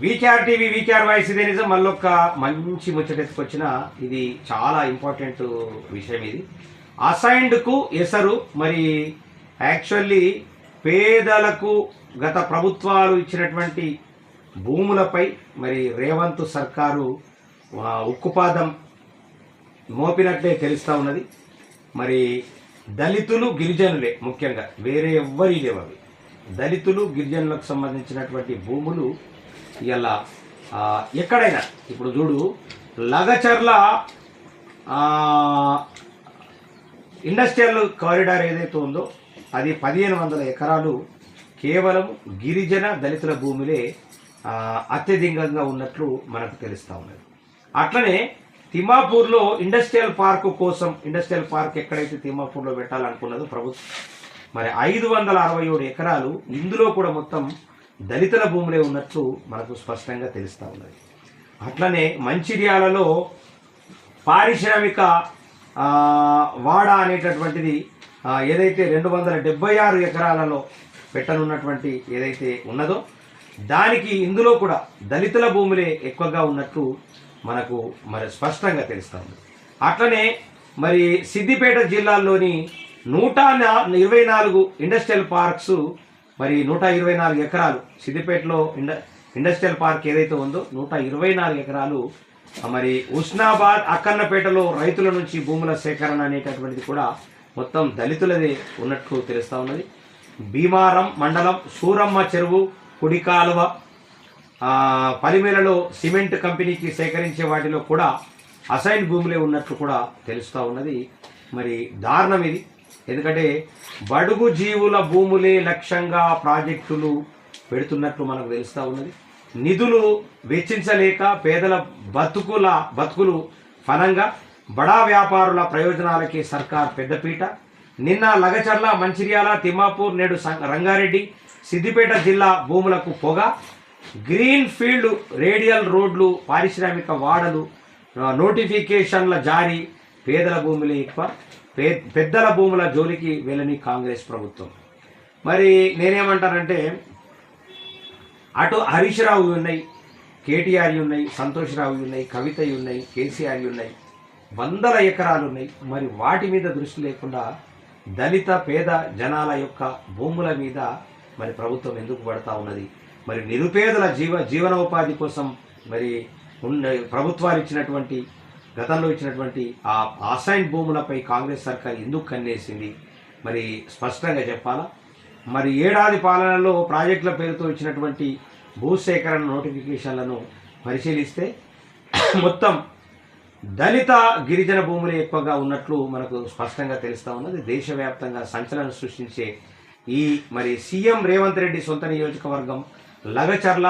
VKR TV VKR voice ఇదే నిజం. మళ్ళొక్క మంచి ముచ్చటెత్తుకొచ్చిన ఇది చాలా ఇంపార్టెంట్ విషయం. ఇది అసైన్డ్కు ఎసరు. మరి యాక్చువల్లీ పేదలకు గత ప్రభుత్వాలు ఇచ్చినటువంటి భూములపై మరి రేవంత్ సర్కారు ఉక్కుపాదం మోపినట్లే తెలుస్తూ ఉన్నది. మరి దళితులు గిరిజనులే ముఖ్యంగా, వేరే ఎవ్వరి లేవు అవి. దళితులు గిరిజనులకు సంబంధించినటువంటి భూములు ఇలా ఎక్కడైనా ఇప్పుడు చూడు, లగచర్ల ఇండస్ట్రియల్ కారిడార్ ఏదైతే ఉందో అది 1500 ఎకరాలు కేవలం గిరిజన దళితుల భూములే అత్యధికంగా ఉన్నట్లు మనకు తెలుస్తూ ఉన్నది. అట్లనే తిమ్మాపూర్లో ఇండస్ట్రియల్ పార్క్ కోసం, ఇండస్ట్రియల్ పార్క్ ఎక్కడైతే తిమ్మాపూర్లో పెట్టాలనుకున్నదో ప్రభుత్వం, మరి 567 ఎకరాలు ఇందులో కూడా మొత్తం దళితుల భూములే ఉన్నట్లు మనకు స్పష్టంగా తెలుస్తూ ఉన్నది. అట్లనే మంచిర్యాలలో పారిశ్రామిక వాడ అనేటటువంటిది ఏదైతే 276 ఎకరాలలో పెట్టనున్నటువంటి ఏదైతే ఉన్నదో దానికి ఇందులో కూడా దళితుల భూములే ఎక్కువగా ఉన్నట్లు మనకు మరి స్పష్టంగా తెలుస్తూ ఉంది. అట్లనే మరి సిద్దిపేట జిల్లాలోని 124 ఇండస్ట్రియల్ పార్క్స్, మరి 124 ఎకరాలు సిద్దిపేటలో ఇండస్ట్రియల్ పార్క్ ఏదైతే ఉందో 124 ఎకరాలు మరి ఉస్నాబాద్ అక్కన్నపేటలో రైతుల నుంచి భూముల సేకరణ అనేటటువంటిది కూడా మొత్తం దళితులదే ఉన్నట్లు తెలుస్తూ ఉన్నది. భీమారం మండలం సూరమ్మ చెరువు కుడి కాలువ పరిమేలలో సిమెంట్ కంపెనీకి సేకరించే వాటిలో కూడా అసైన్ భూములే ఉన్నట్లు కూడా తెలుస్తూ ఉన్నది. మరి దారుణం ఇది. ఎందుకంటే బడుగు జీవుల భూములే లక్ష్యంగా ప్రాజెక్టులు పెడుతున్నట్లు మనకు తెలుస్తూ ఉన్నది. నిధులు వెచ్చించలేక పేదల బతుకులు ఫలంగా బడా వ్యాపారుల ప్రయోజనాలకి సర్కార్ పెద్దపీట. నిన్న లగచర్ల, మంచిర్యాల, తిమ్మాపూర్, నేడు రంగారెడ్డి, సిద్దిపేట జిల్లా భూములకు పొగ. గ్రీన్ ఫీల్డ్ రేడియల్ రోడ్లు, పారిశ్రామిక వాడలు, నోటిఫికేషన్ల జారీ. పేదల భూములే ఎక్కువ, పెద్దల భూముల జోలికి వెళ్ళని కాంగ్రెస్ ప్రభుత్వం. మరి నేనేమంటానంటే, అటు హరీష్ రావు ఉన్నాయి, కేటీఆర్ ఉన్నాయి, సంతోష్ రావు ఉన్నాయి, కవిత ఉన్నాయి, కేసీఆర్ ఉన్నాయి, 100 ఎకరాలు ఉన్నాయి. మరి వాటి మీద దృష్టి లేకుండా దళిత పేద జనాల యొక్క భూముల మీద మరి ప్రభుత్వం ఎందుకు పడతా ఉన్నది? మరి నిరుపేదల జీవనోపాధి కోసం మరి ప్రభుత్వాలు ఇచ్చినటువంటి, గతంలో ఇచ్చినటువంటి ఆ అసైన్ భూములపై కాంగ్రెస్ సర్కార్ ఎందుకు కన్నేసింది? మరి స్పష్టంగా చెప్పాలా? మరి ఏడాది పాలనలో ప్రాజెక్టుల పేరుతో ఇచ్చినటువంటి భూసేకరణ నోటిఫికేషన్లను పరిశీలిస్తే మొత్తం దళిత గిరిజన భూములే ఎక్కువగా ఉన్నట్లు మనకు స్పష్టంగా తెలుస్తూ ఉన్నది. దేశవ్యాప్తంగా సంచలనం సృష్టించే ఈ మరి సీఎం రేవంత్ రెడ్డి సొంత నియోజకవర్గం లగచర్ల,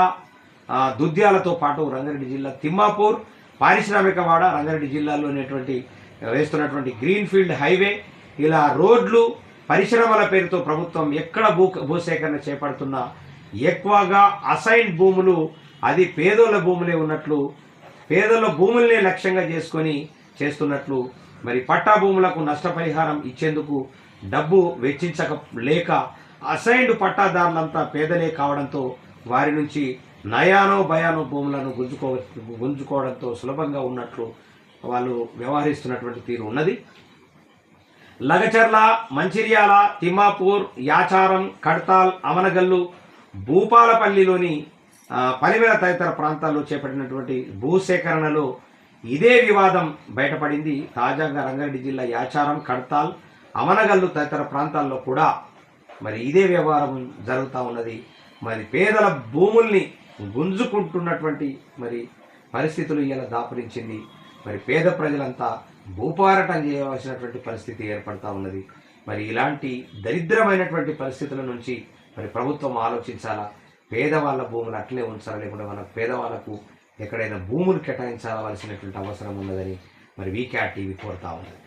దుద్యాలతో పాటు రంగారెడ్డి జిల్లా తిమ్మాపూర్ పారిశ్రామిక వాడ, రంగారెడ్డి జిల్లాలో వేస్తున్నటువంటి గ్రీన్ ఫీల్డ్ హైవే, ఇలా రోడ్లు, పరిశ్రమల పేరుతో ప్రభుత్వం ఎక్కడ భూసేకరణ చేపడుతున్నా ఎక్కువగా అసైన్ భూములు, అది పేదోళ్ళ భూములే ఉన్నట్లు, పేదల భూములనే లక్ష్యంగా చేసుకొని చేస్తున్నట్లు, మరి పట్టా భూములకు నష్టపరిహారం ఇచ్చేందుకు డబ్బు వెచ్చించలేక అసైన్డ్ పట్టాదారులంతా పేదలే కావడంతో వారి నుంచి నయానో భయానో భూములను గుంజుకోవడంతో సులభంగా ఉన్నట్లు వాళ్ళు వ్యవహరిస్తున్నటువంటి తీరు ఉన్నది. లగచర్ల, మంచిర్యాల, తిమ్మాపూర్, యాచారం, కడతాల్, అమనగల్లు, భూపాలపల్లిలోని పరిమేల తదితర ప్రాంతాల్లో చేపట్టినటువంటి భూసేకరణలో ఇదే వివాదం బయటపడింది. తాజాగా రంగారెడ్డి జిల్లా యాచారం, కడతాల్, అమనగల్లు తదితర ప్రాంతాల్లో కూడా మరి ఇదే వ్యవహారం జరుగుతూ ఉన్నది. మరి పేదల భూముల్ని గుంజుకుంటున్నటువంటి మరి పరిస్థితులు ఇలా దాపురించింది. మరి పేద ప్రజలంతా భూపారటం చేయవలసినటువంటి పరిస్థితి ఏర్పడతా ఉన్నది. మరి ఇలాంటి దరిద్రమైనటువంటి పరిస్థితుల నుంచి మరి ప్రభుత్వం ఆలోచించాలా? పేదవాళ్ళ భూములు అట్లే ఉంచాలా, లేకుంటే మన పేదవాళ్లకు ఎక్కడైనా భూములు కేటాయించాల్సినటువంటి అవసరం ఉన్నదని మరి వీకేఆర్ టీవీ కోరుతా ఉన్నది.